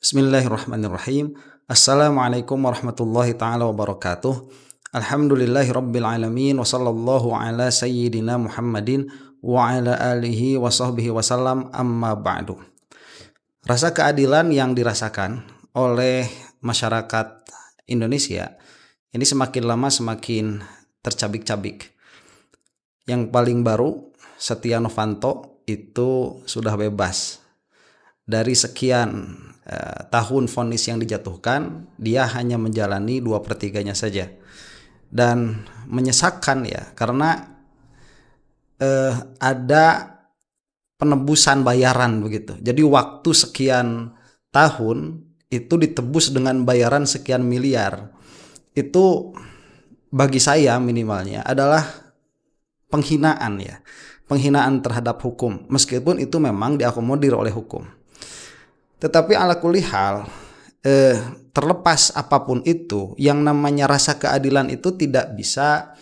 Bismillahirrahmanirrahim. Assalamualaikum warahmatullahi taala wabarakatuh. Alhamdulillahirabbil alamin wa sallallahu ala sayyidina Muhammadin wa ala alihi wa sahbihi wasallam, amma ba'du. Rasa keadilan yang dirasakan oleh masyarakat Indonesia ini semakin lama semakin tercabik-cabik. Yang paling baru, Setia Novanto itu sudah bebas. Dari sekian tahun vonis yang dijatuhkan, dia hanya menjalani 2/3-nya saja. Dan menyesakkan ya, karena ada penebusan bayaran begitu. Jadi waktu sekian tahun itu ditebus dengan bayaran sekian miliar. Itu bagi saya minimalnya adalah penghinaan ya. Penghinaan terhadap hukum, meskipun itu memang diakomodir oleh hukum. Tetapi ala kulli hal, terlepas apapun itu, yang namanya rasa keadilan itu tidak bisa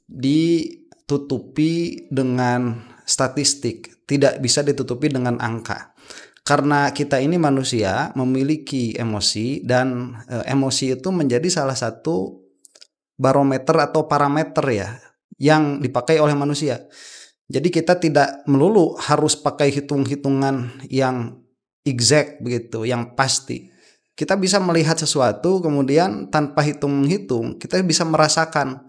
ditutupi dengan statistik, tidak bisa ditutupi dengan angka. Karena kita ini manusia memiliki emosi, dan emosi itu menjadi salah satu barometer atau parameter ya yang dipakai oleh manusia. Jadi kita tidak melulu harus pakai hitung-hitungan yang exact begitu, yang pasti. Kita bisa melihat sesuatu, kemudian tanpa hitung-hitung kita bisa merasakan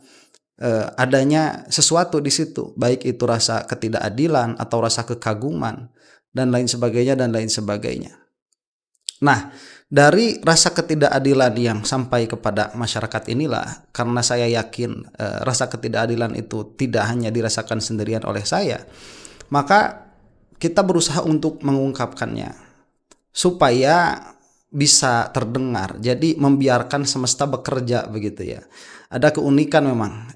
adanya sesuatu di situ, baik itu rasa ketidakadilan atau rasa kekaguman dan lain sebagainya dan lain sebagainya. Nah, dari rasa ketidakadilan yang sampai kepada masyarakat inilah, karena saya yakin rasa ketidakadilan itu tidak hanya dirasakan sendirian oleh saya, maka kita berusaha untuk mengungkapkannya supaya bisa terdengar. Jadi membiarkan semesta bekerja begitu ya. Ada keunikan memang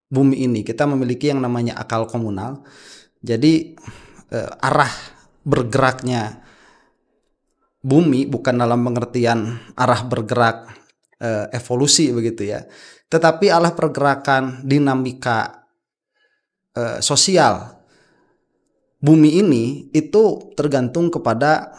bumi ini, kita memiliki yang namanya akal komunal. Jadi arah bergeraknya bumi bukan dalam pengertian arah bergerak evolusi begitu ya, tetapi arah pergerakan dinamika sosial bumi ini itu tergantung kepada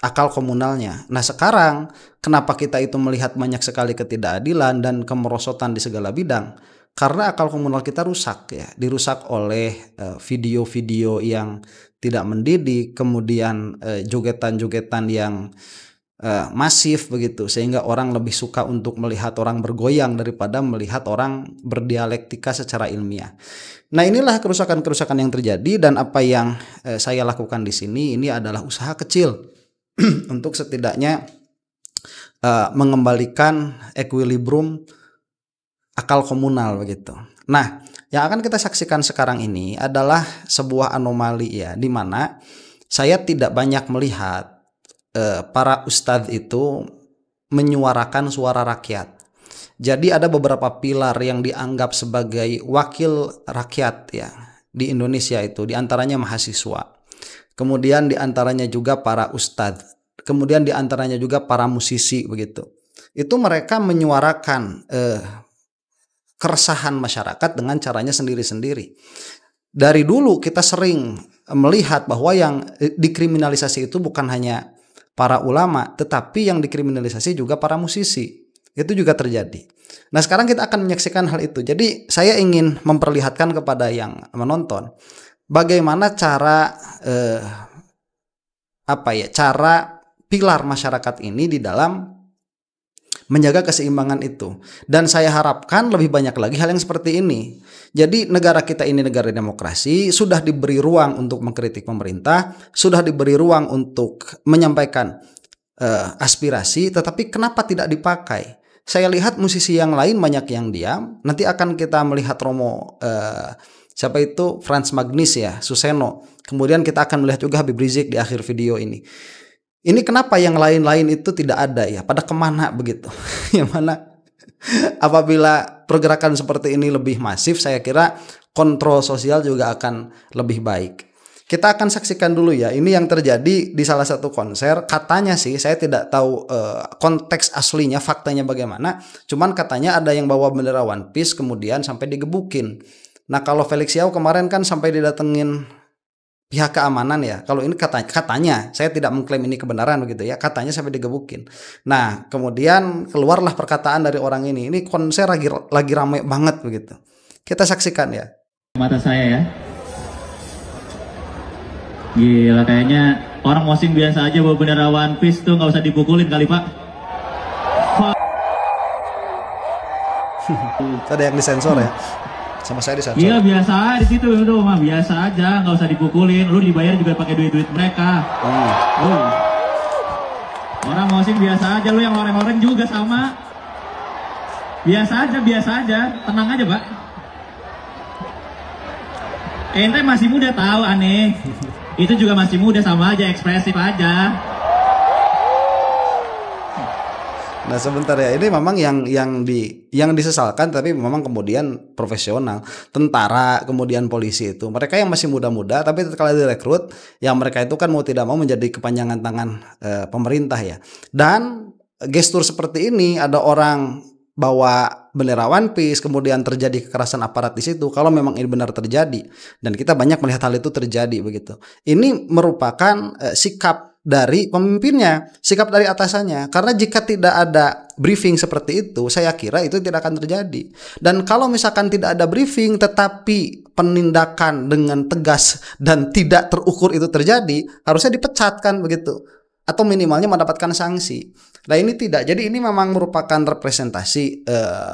akal komunalnya. Nah sekarang kenapa kita itu melihat banyak sekali ketidakadilan dan kemerosotan di segala bidang? Karena akal komunal kita rusak ya, dirusak oleh video-video yang tidak mendidik, kemudian jogetan-jogetan yang masif begitu, sehingga orang lebih suka untuk melihat orang bergoyang daripada melihat orang berdialektika secara ilmiah. Nah inilah kerusakan-kerusakan yang terjadi, dan apa yang saya lakukan di sini ini adalah usaha kecil untuk setidaknya mengembalikan equilibrium akal komunal begitu. Nah, yang akan kita saksikan sekarang ini adalah sebuah anomali ya, di mana saya tidak banyak melihat para ustadz itu menyuarakan suara rakyat. Jadi ada beberapa pilar yang dianggap sebagai wakil rakyat ya di Indonesia itu, diantaranya mahasiswa, kemudian diantaranya juga para ustadz, kemudian diantaranya juga para musisi begitu. Itu mereka menyuarakan keresahan masyarakat dengan caranya sendiri-sendiri. Dari dulu kita sering melihat bahwa yang dikriminalisasi itu bukan hanya para ulama, tetapi yang dikriminalisasi juga para musisi. Itu juga terjadi. Nah sekarang kita akan menyaksikan hal itu. Jadi saya ingin memperlihatkan kepada yang menonton bagaimana cara cara pilar masyarakat ini di dalam menjaga keseimbangan itu. Dan saya harapkan lebih banyak lagi hal yang seperti ini. Jadi negara kita ini negara demokrasi, sudah diberi ruang untuk mengkritik pemerintah, sudah diberi ruang untuk menyampaikan aspirasi, tetapi kenapa tidak dipakai? Saya lihat musisi yang lain banyak yang diam. Nanti akan kita melihat Romo siapa itu, Franz Magnis ya, Suseno. Kemudian kita akan melihat juga Habib Rizik di akhir video ini. Ini kenapa yang lain-lain itu tidak ada ya? Pada kemana begitu? Yang mana apabila pergerakan seperti ini lebih masif, saya kira kontrol sosial juga akan lebih baik. Kita akan saksikan dulu ya, ini yang terjadi di salah satu konser. Katanya sih, saya tidak tahu konteks aslinya, faktanya bagaimana. Cuman katanya ada yang bawa bendera One Piece kemudian sampai digebukin. Nah kalau Felix Yao kemarin kan sampai didatengin pihak keamanan ya. Kalau ini katanya, saya tidak mengklaim ini kebenaran begitu ya. Katanya sampai digebukin. Nah, kemudian keluarlah perkataan dari orang ini. Ini konser lagi ramai banget begitu. Kita saksikan ya. Mata saya ya. Gila, kayaknya orang Mosing biasa aja bawa bendera One Piece tuh nggak usah dipukulin kali Pak. Ada yang disensor ya. Sama saya disensor. Iya biasa di situ udah mah biasa aja, nggak usah dipukulin. Lu dibayar juga pakai duit mereka. Orang Mosing biasa aja, lu yang orang-orang juga sama. Biasa aja, tenang aja Pak. Ente masih muda tahu aneh. Itu juga masih muda sama aja, ekspresif aja. Nah sebentar ya, ini memang yang disesalkan, tapi memang kemudian profesional, tentara, kemudian polisi itu, mereka yang masih muda-muda, tapi kalau direkrut, yang mereka itu kan mau tidak mau menjadi kepanjangan tangan pemerintah ya. Dan gestur seperti ini, ada orang bawa bendera One Piece, kemudian terjadi kekerasan aparat di situ. Kalau memang ini benar terjadi, dan kita banyak melihat hal itu terjadi begitu, ini merupakan sikap dari pemimpinnya, sikap dari atasannya. Karena jika tidak ada briefing seperti itu, saya kira itu tidak akan terjadi. Dan kalau misalkan tidak ada briefing, tetapi penindakan dengan tegas dan tidak terukur itu terjadi, harusnya dipecat kan begitu, atau minimalnya mendapatkan sanksi. Nah ini tidak. Jadi ini memang merupakan representasi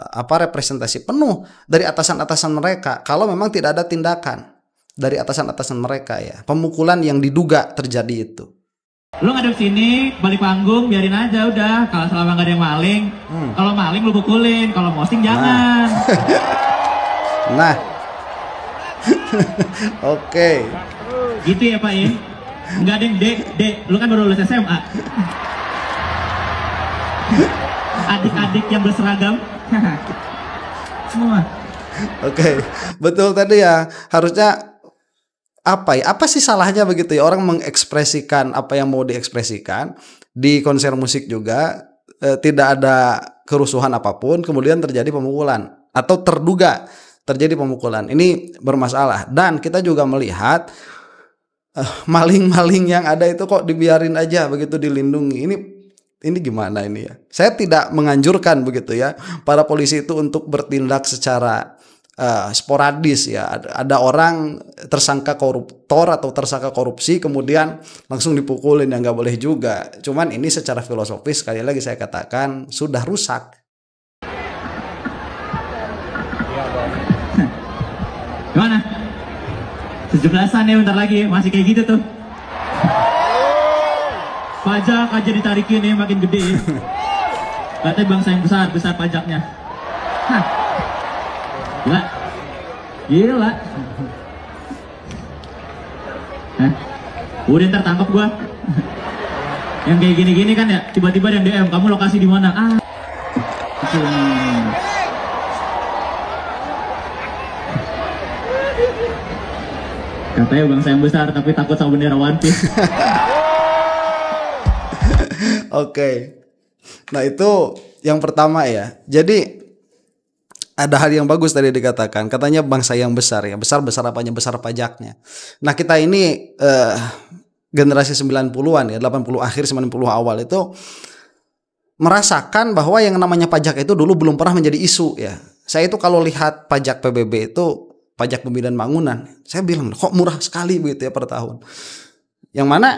representasi penuh dari atasan-atasan mereka. Kalau memang tidak ada tindakan dari atasan-atasan mereka ya, pemukulan yang diduga terjadi itu. Lu ngadep sini, balik panggung, biarin aja udah. Kalau selama gak ada yang maling, kalau maling lu pukulin, kalau Mosing jangan. Nah, oke. Gitu ya Pak ya. Enggak ada yang dek, lu kan baru lulus SMA. Adik-adik yang berseragam. Semua. Oke, betul tadi ya. Harusnya apa sih salahnya begitu ya, orang mengekspresikan apa yang mau diekspresikan di konser musik juga, tidak ada kerusuhan apapun, kemudian terjadi pemukulan atau terduga terjadi pemukulan. Ini bermasalah. Dan kita juga melihat maling-maling yang ada itu kok dibiarin aja begitu, dilindungi. Ini gimana ini ya? Saya tidak menganjurkan begitu ya para polisi itu untuk bertindak secara sporadis ya. Ada orang tersangka koruptor atau tersangka korupsi kemudian langsung dipukulin, yang nggak boleh juga. Cuman ini secara filosofis, sekali lagi saya katakan, sudah rusak. Gimana? 17-an ya bentar lagi, masih kayak gitu tuh. Pajak aja ditarikin ya, makin gede. Katanya bangsa yang besar pajaknya. Hah. Gila. Hah? Udah ntar tangkap gua. Yang kayak gini-gini kan ya, tiba-tiba yang DM, kamu lokasi di mana? Katanya bangsa yang besar tapi takut sama bendera One Piece. Oke. Nah itu yang pertama ya. Jadi ada hal yang bagus tadi dikatakan, katanya bangsa yang besar ya. Besar apanya? Besar pajaknya. Nah kita ini generasi 90-an ya, 80 akhir 90 awal itu merasakan bahwa yang namanya pajak itu dulu belum pernah menjadi isu ya. Saya itu kalau lihat pajak PBB itu, pajak bumi dan bangunan, saya bilang kok murah sekali begitu ya per tahun. Yang mana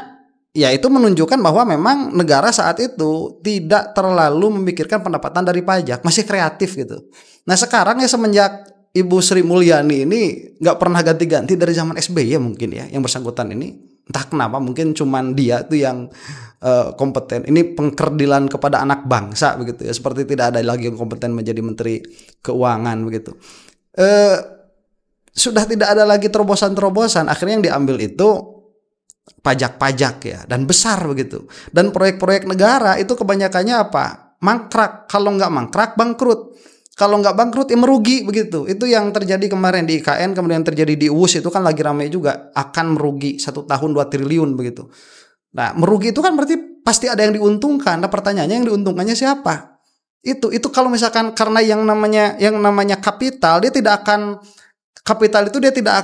ya itu menunjukkan bahwa memang negara saat itu tidak terlalu memikirkan pendapatan dari pajak, masih kreatif gitu. Nah sekarang ya semenjak Ibu Sri Mulyani ini nggak pernah ganti-ganti dari zaman SBY ya mungkin ya, yang bersangkutan ini entah kenapa mungkin cuman dia tuh yang kompeten. Ini pengkerdilan kepada anak bangsa begitu ya, seperti tidak ada lagi yang kompeten menjadi Menteri Keuangan begitu. Sudah tidak ada lagi terobosan-terobosan, akhirnya yang diambil itu pajak-pajak ya, dan besar begitu. Dan proyek-proyek negara itu kebanyakannya apa? Mangkrak. Kalau nggak mangkrak, bangkrut. Kalau nggak bangkrut ya merugi begitu. Itu yang terjadi kemarin di IKN, kemudian terjadi di UUS, itu kan lagi ramai juga, akan merugi 1 tahun 2 triliun begitu. Nah merugi itu kan berarti pasti ada yang diuntungkan. Nah pertanyaannya yang diuntungkannya siapa? Itu kalau misalkan karena yang namanya kapital, dia tidak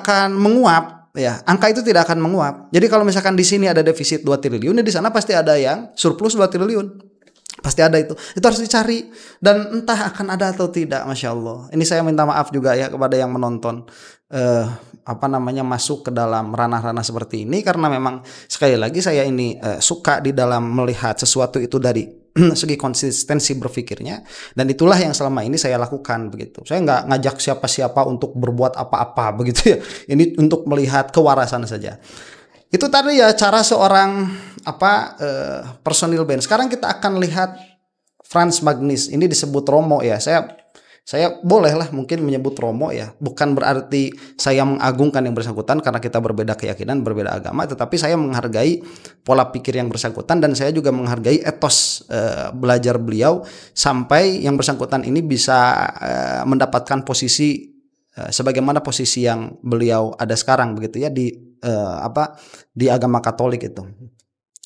akan menguap ya, angka itu tidak akan menguap. Jadi kalau misalkan di sini ada defisit 2 triliun, di sana pasti ada yang surplus 2 triliun. Pasti ada itu. Itu harus dicari dan entah akan ada atau tidak, Masya Allah. Ini saya minta maaf juga ya kepada yang menonton masuk ke dalam ranah-ranah seperti ini, karena memang sekali lagi saya ini suka di dalam melihat sesuatu itu dari segi konsistensi berpikirnya, dan itulah yang selama ini saya lakukan begitu. Saya nggak ngajak siapa-siapa untuk berbuat apa-apa begitu ya. Ini untuk melihat kewarasan saja. Itu tadi ya cara seorang personil band. Sekarang kita akan lihat Frans Magnis. Ini disebut Romo ya. Saya bolehlah mungkin menyebut Romo ya. Bukan berarti saya mengagungkan yang bersangkutan karena kita berbeda keyakinan, berbeda agama, tetapi saya menghargai pola pikir yang bersangkutan, dan saya juga menghargai etos belajar beliau sampai yang bersangkutan ini bisa mendapatkan posisi sebagaimana posisi yang beliau ada sekarang begitu ya di agama Katolik itu.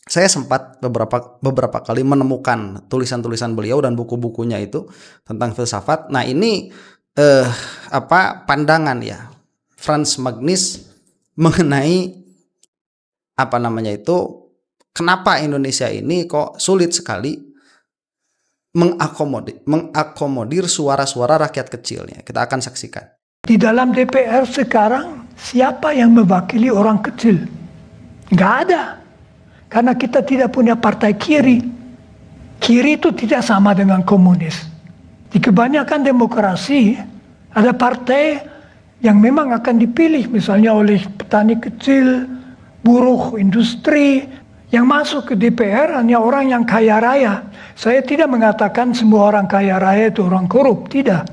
Saya sempat beberapa kali menemukan tulisan-tulisan beliau dan buku-bukunya itu tentang filsafat. Nah, ini pandangan ya Frans Magnis mengenai kenapa Indonesia ini kok sulit sekali mengakomodir suara-suara rakyat kecilnya. Kita akan saksikan. Di dalam DPR sekarang siapa yang mewakili orang kecil? Nggak ada. Karena kita tidak punya partai kiri. Kiri itu tidak sama dengan komunis. Di kebanyakan demokrasi ada partai yang memang akan dipilih misalnya oleh petani kecil, buruh, industri. Yang masuk ke DPR hanya orang yang kaya raya. Saya tidak mengatakan semua orang kaya raya itu orang korup, tidak.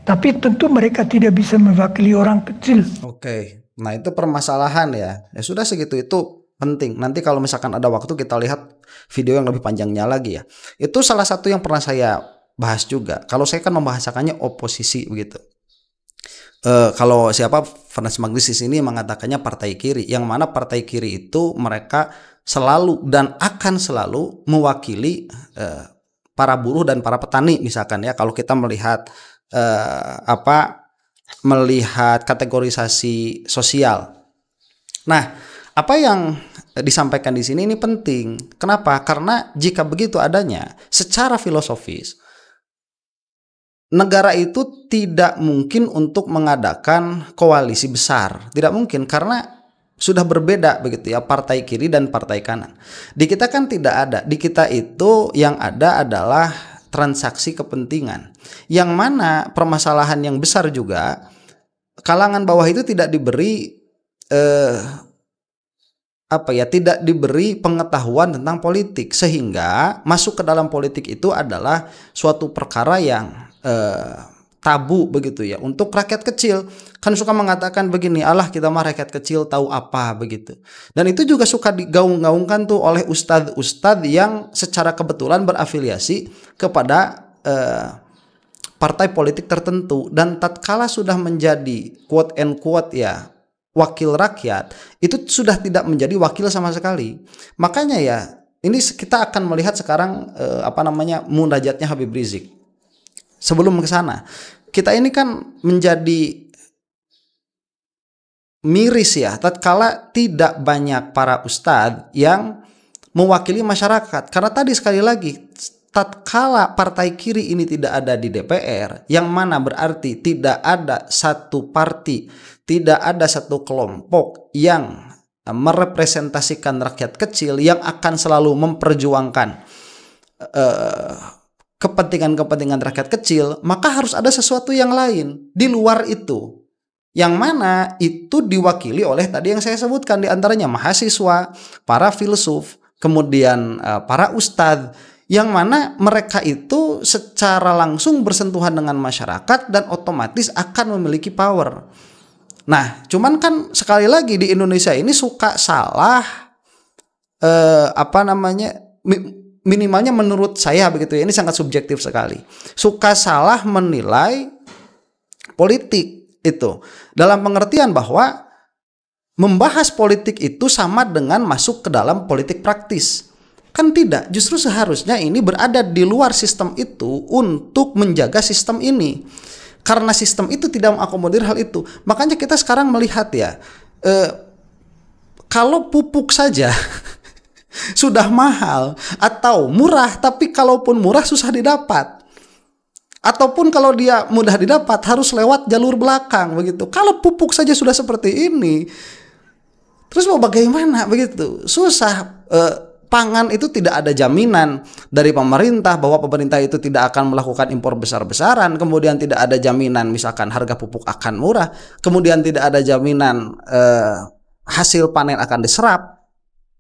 Tapi tentu mereka tidak bisa mewakili orang kecil. Oke, nah itu permasalahan ya. Ya sudah segitu, itu penting. Nanti kalau misalkan ada waktu kita lihat video yang lebih panjangnya lagi ya. Itu salah satu yang pernah saya bahas juga. Kalau saya kan membahasakannya oposisi begitu. Kalau Frans Magnis di sini mengatakannya partai kiri, yang mana partai kiri itu mereka selalu dan akan selalu mewakili para buruh dan para petani misalkan ya. Kalau kita melihat melihat kategorisasi sosial. Nah, apa yang disampaikan di sini ini penting. Kenapa? Karena jika begitu adanya, secara filosofis negara itu tidak mungkin untuk mengadakan koalisi besar. Tidak mungkin karena sudah berbeda begitu ya, partai kiri dan partai kanan. Di kita kan tidak ada. Di kita itu yang ada adalah transaksi kepentingan. Yang mana permasalahan yang besar juga, kalangan bawah itu tidak diberi tidak diberi pengetahuan tentang politik, sehingga masuk ke dalam politik itu adalah suatu perkara yang tabu begitu ya untuk rakyat kecil. Kan suka mengatakan begini, alah kita mah rakyat kecil tahu apa begitu. Dan itu juga suka digaung-gaungkan tuh oleh ustadz-ustadz yang secara kebetulan berafiliasi kepada partai politik tertentu, dan tatkala sudah menjadi quote and quote ya wakil rakyat, itu sudah tidak menjadi wakil sama sekali. Makanya ya, ini kita akan melihat sekarang munajatnya Habib Rizik. Sebelum ke sana, kita ini kan menjadi miris ya, tatkala tidak banyak para ustadz yang mewakili masyarakat. Karena tadi sekali lagi, tatkala partai kiri ini tidak ada di DPR, yang mana berarti tidak ada satu parti, tidak ada satu kelompok yang merepresentasikan rakyat kecil yang akan selalu memperjuangkan kepentingan-kepentingan rakyat kecil, maka harus ada sesuatu yang lain di luar itu, yang mana itu diwakili oleh tadi yang saya sebutkan, diantaranya mahasiswa, para filsuf, kemudian para ustadz, yang mana mereka itu secara langsung bersentuhan dengan masyarakat dan otomatis akan memiliki power. Nah, cuman kan sekali lagi di Indonesia ini suka salah minimalnya menurut saya begitu ya, ini sangat subjektif sekali. Suka salah menilai politik itu dalam pengertian bahwa membahas politik itu sama dengan masuk ke dalam politik praktis. Kan tidak, justru seharusnya ini berada di luar sistem itu untuk menjaga sistem ini. Karena sistem itu tidak mengakomodir hal itu. Makanya kita sekarang melihat ya, Kalau pupuk saja sudah mahal atau murah, tapi kalaupun murah susah didapat. Ataupun kalau dia mudah didapat harus lewat jalur belakang begitu. Kalau pupuk saja sudah seperti ini, terus mau bagaimana begitu? Susah. Pangan itu tidak ada jaminan dari pemerintah bahwa pemerintah itu tidak akan melakukan impor besar-besaran. Kemudian tidak ada jaminan misalkan harga pupuk akan murah. Kemudian tidak ada jaminan hasil panen akan diserap.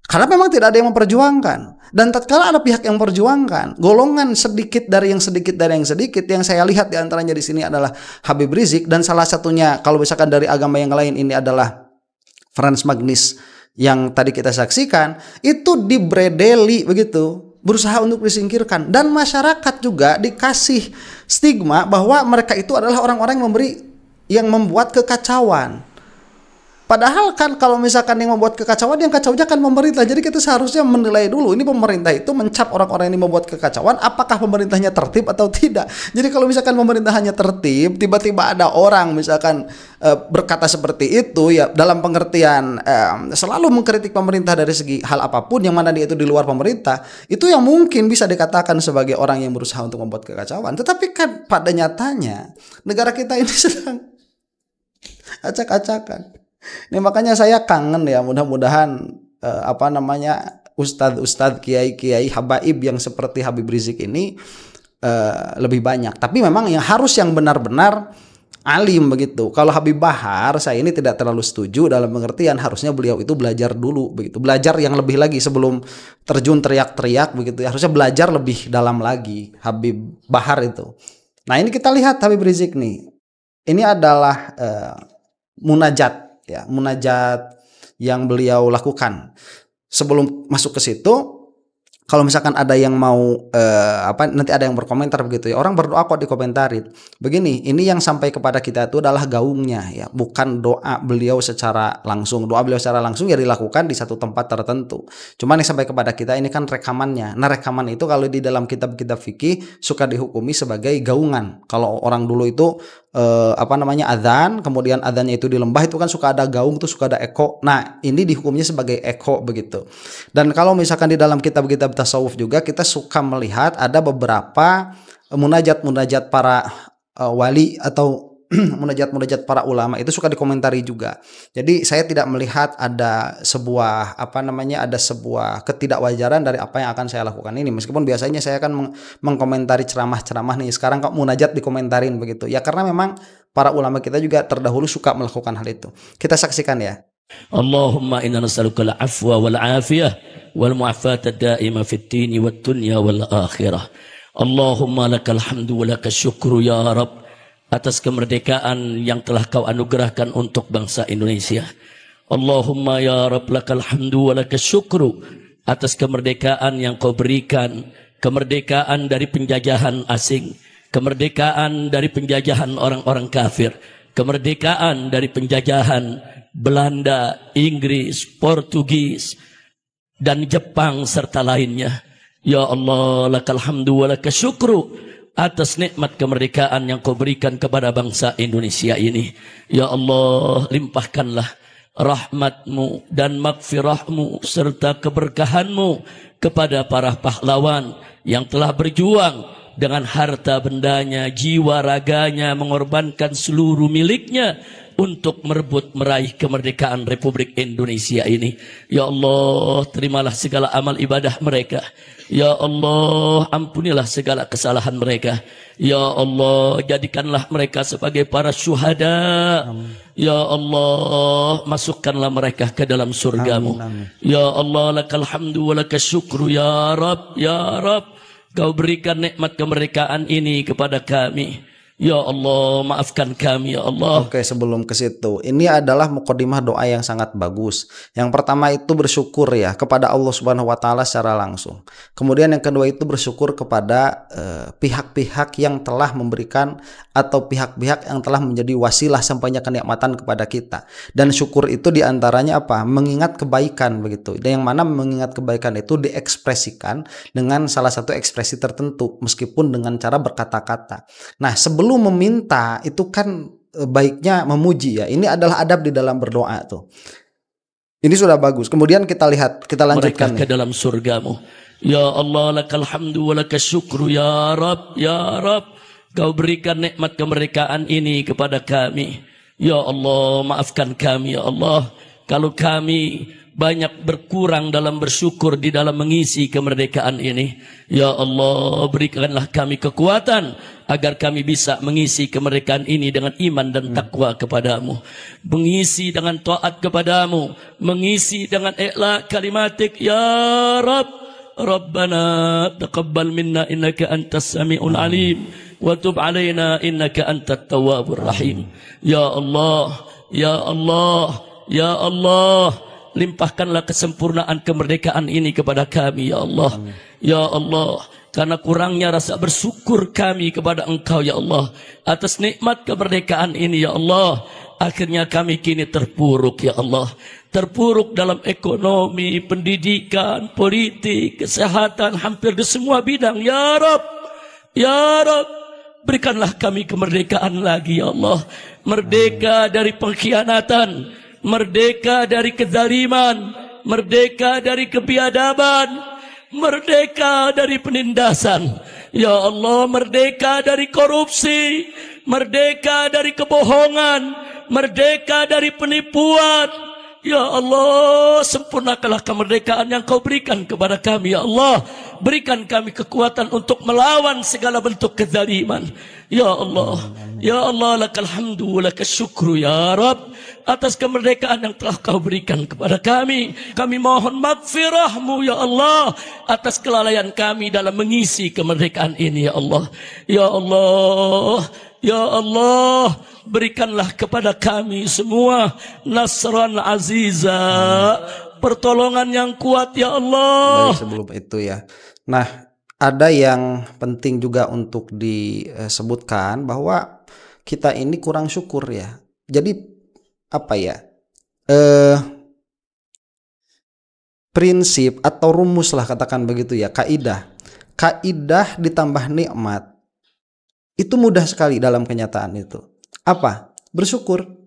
Karena memang tidak ada yang memperjuangkan. Dan tatkala ada pihak yang memperjuangkan, golongan sedikit dari yang sedikit yang saya lihat diantaranya di sini adalah Habib Rizik, dan salah satunya kalau misalkan dari agama yang lain ini adalah Frans Magnis yang tadi kita saksikan, itu dibredeli begitu, berusaha untuk disingkirkan, dan masyarakat juga dikasih stigma bahwa mereka itu adalah orang-orang yang membuat kekacauan. Padahal kan kalau misalkan yang membuat kekacauan, yang kacaunya kan pemerintah. Jadi kita seharusnya menilai dulu, ini pemerintah itu mencap orang-orang yang membuat kekacauan, apakah pemerintahnya tertib atau tidak. Jadi kalau misalkan pemerintahnya tertib, tiba-tiba ada orang misalkan berkata seperti itu, ya dalam pengertian selalu mengkritik pemerintah dari segi hal apapun yang mana dia itu di luar pemerintah, itu yang mungkin bisa dikatakan sebagai orang yang berusaha untuk membuat kekacauan. Tetapi kan pada nyatanya negara kita ini sedang acak-acakan. Ini makanya saya kangen ya, mudah-mudahan ustadz-ustadz, kiai-kiai, habaib yang seperti Habib Rizik ini lebih banyak. Tapi memang yang benar-benar alim begitu. Kalau Habib Bahar, saya ini tidak terlalu setuju dalam pengertian harusnya beliau itu belajar dulu begitu. Belajar yang lebih lagi sebelum terjun teriak-teriak begitu. Harusnya belajar lebih dalam lagi Habib Bahar itu. Nah, ini kita lihat Habib Rizik nih. Ini adalah munajat yang beliau lakukan. Sebelum masuk ke situ, kalau misalkan ada yang mau nanti ada yang berkomentar begitu ya, orang berdoa kok dikomentarin. Begini, ini yang sampai kepada kita itu adalah gaungnya ya, bukan doa beliau secara langsung. Doa beliau secara langsung ya dilakukan di satu tempat tertentu. Cuman yang sampai kepada kita ini kan rekamannya. Nah, rekaman itu kalau di dalam kitab-kitab fikih suka dihukumi sebagai gaungan. Kalau orang dulu itu adzan, kemudian adzannya itu di lembah itu kan suka ada gaung tuh, suka ada eko. Nah, ini dihukumnya sebagai eko begitu. Dan kalau misalkan di dalam kitab-kitab tasawuf juga kita suka melihat ada beberapa munajat para wali atau munajat para ulama itu suka dikomentari juga. Jadi saya tidak melihat ada sebuah ada sebuah ketidakwajaran dari apa yang akan saya lakukan ini, meskipun biasanya saya akan mengkomentari ceramah-ceramah nih, sekarang kok munajat dikomentarin begitu ya, karena memang para ulama kita juga terdahulu suka melakukan hal itu. Kita saksikan ya. Allahumma inna nas'aluka al-afwa wal afiyah wal mu'afata ad-da'ima fid dini wad dunya wal akhirah. Allahumma lakal hamdu wa lakal syukru ya Rabb atas kemerdekaan yang telah kau anugerahkan untuk bangsa Indonesia. Allahumma ya Rabb lakal hamdu wa lakal syukru atas kemerdekaan yang kau berikan, kemerdekaan dari penjajahan asing, kemerdekaan dari penjajahan orang-orang kafir, kemerdekaan dari penjajahan Belanda, Inggris, Portugis, dan Jepang serta lainnya. Ya Allah, lakal hamdu wa lakal syukru atas nikmat kemerdekaan yang kau berikan kepada bangsa Indonesia ini. Ya Allah, limpahkanlah rahmatmu dan magfirahmu serta keberkahanmu kepada para pahlawan yang telah berjuang dengan harta bendanya, jiwa raganya, mengorbankan seluruh miliknya untuk meraih kemerdekaan Republik Indonesia ini. Ya Allah, terimalah segala amal ibadah mereka. Ya Allah, ampunilah segala kesalahan mereka. Ya Allah, jadikanlah mereka sebagai para syuhada. Ya Allah, masukkanlah mereka ke dalam surgamu. Ya Allah, lakal hamdu wa lakal syukru ya Rabb, ya Rabb. Kau berikan nikmat kemerdekaan ini kepada kami. Ya Allah, maafkan kami ya Allah. Oke, sebelum ke situ, ini adalah mukadimah doa yang sangat bagus. Yang pertama itu bersyukur ya kepada Allah Subhanahu wa taala secara langsung. Kemudian yang kedua itu bersyukur kepada pihak-pihak yang telah memberikan atau pihak-pihak yang telah menjadi wasilah sampainya kenikmatan kepada kita. Dan syukur itu diantaranya apa? Mengingat kebaikan begitu. Dan yang mana mengingat kebaikan itu diekspresikan dengan salah satu ekspresi tertentu meskipun dengan cara berkata-kata. Nah, sebelum meminta itu kan baiknya memuji ya. Ini adalah adab di dalam berdoa tuh. Ini sudah bagus. Kemudian kita lihat, kita lanjutkan mereka ke dalam surgamu. Ya Allah, lakal hamdu wa lakal syukru ya Rab, ya Rab. Kau berikan nikmat kemerdekaan ini kepada kami. Ya Allah, maafkan kami ya Allah. Kalau kami banyak berkurang dalam bersyukur di dalam mengisi kemerdekaan ini. Ya Allah, berikanlah kami kekuatan agar kami bisa mengisi kemerdekaan ini dengan iman dan takwa kepadamu. Mengisi dengan taat kepadamu. Mengisi dengan ikhlas kalimatik. Ya Rabb, Rabbana taqabbal minna innaka antas sami'ul alim. Wa tub alaina innaka antat tawwabur rahim. Ya Allah, ya Allah, ya Allah. Limpahkanlah kesempurnaan kemerdekaan ini kepada kami ya Allah. Ya Allah, karena kurangnya rasa bersyukur kami kepada Engkau ya Allah atas nikmat kemerdekaan ini ya Allah, akhirnya kami kini terpuruk ya Allah. Terpuruk dalam ekonomi, pendidikan, politik, kesehatan, hampir di semua bidang. Ya Rabb, ya Rabb, berikanlah kami kemerdekaan lagi ya Allah. Merdeka dari pengkhianatan, merdeka dari kezaliman, merdeka dari kebiadaban, merdeka dari penindasan. Ya Allah, merdeka dari korupsi, merdeka dari kebohongan, merdeka dari penipuan. Ya Allah, sempurnakanlah kemerdekaan yang Kau berikan kepada kami ya Allah. Berikan kami kekuatan untuk melawan segala bentuk kezaliman. Ya Allah, ya Allah, lakal hamdu wa lakal syukru ya Rabb atas kemerdekaan yang telah Kau berikan kepada kami. Kami mohon maghfirah-Mu ya Allah atas kelalaian kami dalam mengisi kemerdekaan ini ya Allah. Ya Allah, ya Allah, berikanlah kepada kami semua nasran aziza, pertolongan yang kuat ya Allah. Dari sebelum itu ya. Nah, ada yang penting juga untuk disebutkan bahwa kita ini kurang syukur ya. Jadi apa ya? Prinsip atau rumus lah katakan begitu ya, kaidah. Kaidah ditambah nikmat itu mudah sekali dalam kenyataan itu. Apa? Bersyukur.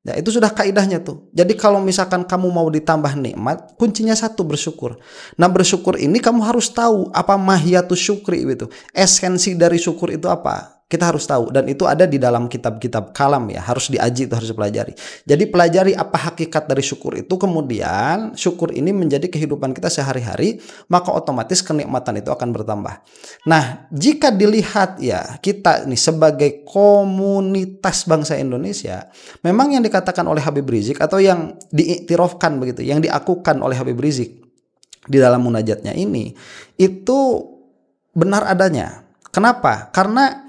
Ya, itu sudah kaidahnya tuh. Jadi kalau misalkan kamu mau ditambah nikmat, kuncinya satu, bersyukur. Nah, bersyukur ini kamu harus tahu apa mahiyatus syukri itu. Esensi dari syukur itu apa? Kita harus tahu, dan itu ada di dalam kitab-kitab kalam ya, harus diaji, itu harus dipelajari. Jadi pelajari apa hakikat dari syukur itu, kemudian syukur ini menjadi kehidupan kita sehari-hari, maka otomatis kenikmatan itu akan bertambah. Nah, jika dilihat ya, kita ini sebagai komunitas bangsa Indonesia, memang yang dikatakan oleh Habib Rizik atau yang diiktirafkan begitu, yang diakukan oleh Habib Rizik di dalam munajatnya ini, itu benar adanya. Kenapa? Karena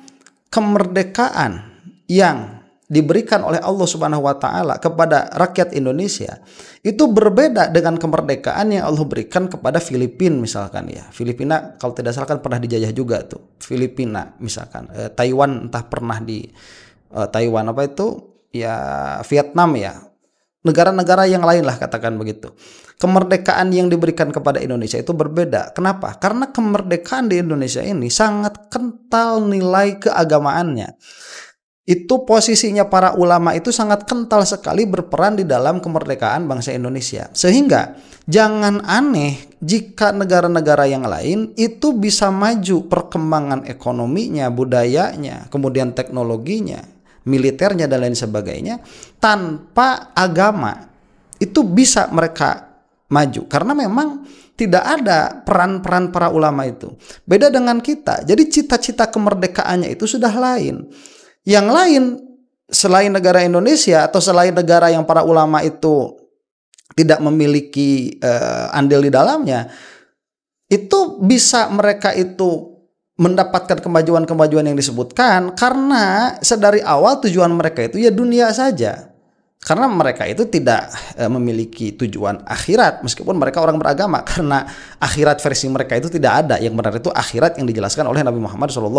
kemerdekaan yang diberikan oleh Allah Subhanahu wa taala kepada rakyat Indonesia itu berbeda dengan kemerdekaan yang Allah berikan kepada Filipina misalkan ya. Filipina kalau tidak salah kan pernah dijajah juga tuh. Filipina misalkan, Taiwan entah pernah di Taiwan apa itu ya, Vietnam ya. Negara-negara yang lain lah katakan begitu. Kemerdekaan yang diberikan kepada Indonesia itu berbeda. Kenapa? Karena kemerdekaan di Indonesia ini sangat kental nilai keagamaannya. Itu posisinya para ulama itu sangat kental sekali berperan di dalam kemerdekaan bangsa Indonesia. Sehingga jangan aneh jika negara-negara yang lain itu bisa maju perkembangan ekonominya, budayanya, kemudian teknologinya, militernya dan lain sebagainya, tanpa agama itu bisa mereka maju karena memang tidak ada peran-peran para ulama itu. Beda dengan kita. Jadi cita-cita kemerdekaannya itu sudah lain. Yang lain selain negara Indonesia atau selain negara yang para ulama itu tidak memiliki andil di dalamnya, itu bisa mereka itu mendapatkan kemajuan-kemajuan yang disebutkan karena sedari awal tujuan mereka itu ya dunia saja. Karena mereka itu tidak memiliki tujuan akhirat meskipun mereka orang beragama, karena akhirat versi mereka itu tidak ada. Yang benar itu akhirat yang dijelaskan oleh Nabi Muhammad SAW.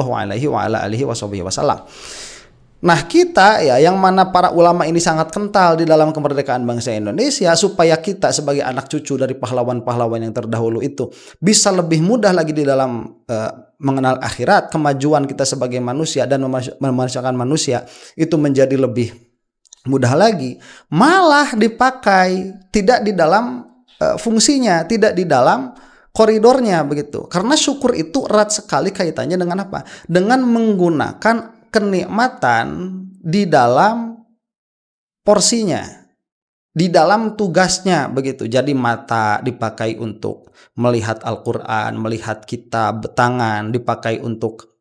Nah kita ya, yang mana para ulama ini sangat kental di dalam kemerdekaan bangsa Indonesia, supaya kita sebagai anak cucu dari pahlawan-pahlawan yang terdahulu itu bisa lebih mudah lagi di dalam mengenal akhirat, kemajuan kita sebagai manusia dan memanusiakan manusia itu menjadi lebih mudah lagi, malah dipakai tidak di dalam fungsinya, tidak di dalam koridornya begitu. Karena syukur itu erat sekali kaitannya dengan apa? Dengan menggunakan kenikmatan di dalam porsinya, di dalam tugasnya begitu. Jadi mata dipakai untuk melihat Al-Quran, melihat kitab, tangan dipakai untuk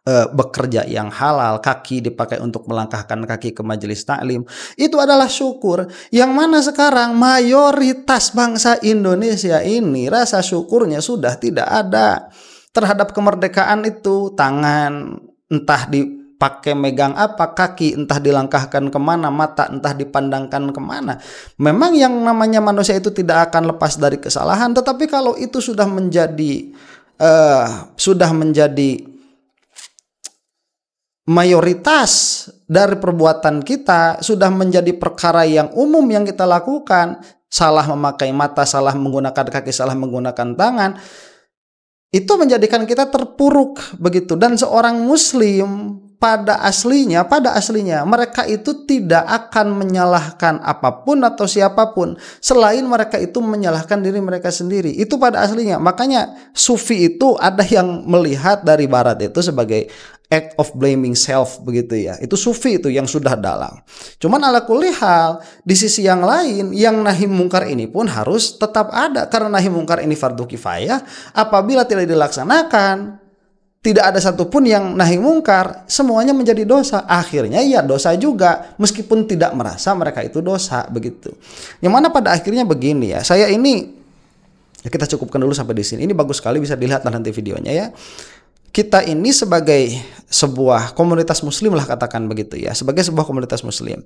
bekerja yang halal, kaki dipakai untuk melangkahkan kaki ke majelis taklim. Itu adalah syukur, yang mana sekarang mayoritas bangsa Indonesia ini rasa syukurnya sudah tidak ada terhadap kemerdekaan itu. Tangan entah dipakai megang apa, kaki entah dilangkahkan kemana, mata entah dipandangkan kemana. Memang yang namanya manusia itu tidak akan lepas dari kesalahan, tetapi kalau itu sudah menjadi mayoritas dari perbuatan kita, sudah menjadi perkara yang umum yang kita lakukan, salah memakai mata, salah menggunakan kaki, salah menggunakan tangan, itu menjadikan kita terpuruk begitu. Dan seorang muslim pada aslinya mereka itu tidak akan menyalahkan apapun atau siapapun selain mereka itu menyalahkan diri mereka sendiri. Itu pada aslinya. Makanya sufi itu ada yang melihat dari barat itu sebagai act of blaming self begitu ya. Itu sufi itu yang sudah dalam. Cuman ala kulli hal, di sisi yang lain, yang nahi mungkar ini pun harus tetap ada, karena nahi mungkar ini fardu kifayah. Apabila tidak dilaksanakan, tidak ada satupun yang nahi mungkar, semuanya menjadi dosa. Akhirnya ya dosa juga, meskipun tidak merasa mereka itu dosa begitu. Yang mana pada akhirnya begini ya. Saya ini ya, kita cukupkan dulu sampai di sini. Ini bagus sekali, bisa dilihat nanti videonya ya. Kita ini sebagai sebuah komunitas muslim lah, katakan begitu ya, sebagai sebuah komunitas muslim,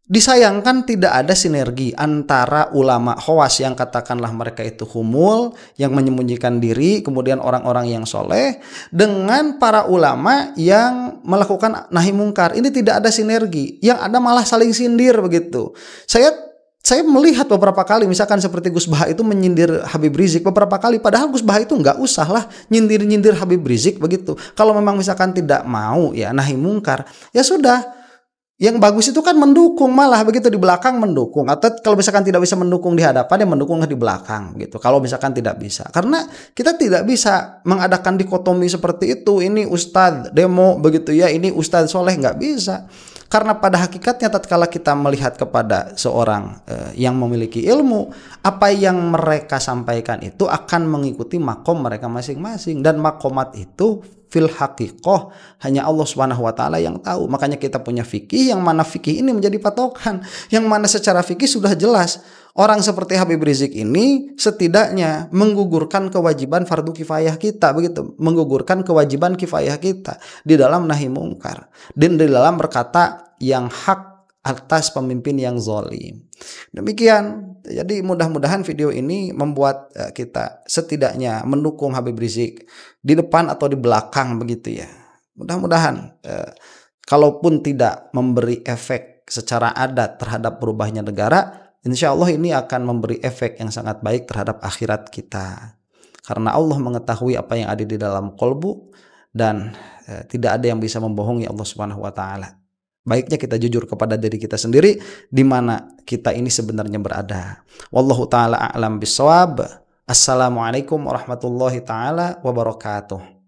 disayangkan tidak ada sinergi antara ulama khawas yang katakanlah mereka itu humul, yang menyembunyikan diri, kemudian orang-orang yang soleh, dengan para ulama yang melakukan nahi mungkar. Ini tidak ada sinergi, yang ada malah saling sindir begitu. Saya melihat beberapa kali, misalkan seperti Gus Baha itu menyindir Habib Rizik beberapa kali, padahal Gus Baha itu nggak usah lah nyindir-nyindir Habib Rizik begitu. Kalau memang misalkan tidak mau ya nahi mungkar, ya sudah. Yang bagus itu kan mendukung, malah begitu, di belakang mendukung. Atau kalau misalkan tidak bisa mendukung di hadapan, ya mendukung di belakang gitu. Kalau misalkan tidak bisa, karena kita tidak bisa mengadakan dikotomi seperti itu. Ini ustadz demo begitu ya, ini ustadz soleh, nggak bisa. Karena pada hakikatnya tatkala kita melihat kepada seorang yang memiliki ilmu, apa yang mereka sampaikan itu akan mengikuti makom mereka masing-masing, dan makomat itu fil haqiqoh hanya Allah Subhanahu wa taala yang tahu. Makanya kita punya fikih, yang mana fikih ini menjadi patokan, yang mana secara fikih sudah jelas orang seperti Habib Rizik ini setidaknya menggugurkan kewajiban fardu kifayah kita begitu, menggugurkan kewajiban kifayah kita di dalam nahi mungkar dan di dalam berkata yang hak atas pemimpin yang zalim. Demikian. Jadi mudah-mudahan video ini membuat kita setidaknya mendukung Habib Rizik di depan atau di belakang begitu ya. Mudah-mudahan kalaupun tidak memberi efek secara adat terhadap berubahnya negara, insya Allah ini akan memberi efek yang sangat baik terhadap akhirat kita. Karena Allah mengetahui apa yang ada di dalam kolbu, dan tidak ada yang bisa membohongi Allah Subhanahu wa taala. Baiknya kita jujur kepada diri kita sendiri, di mana kita ini sebenarnya berada. Wallahu taala a'lam bissawab. Assalamualaikum warahmatullahi taala wabarakatuh.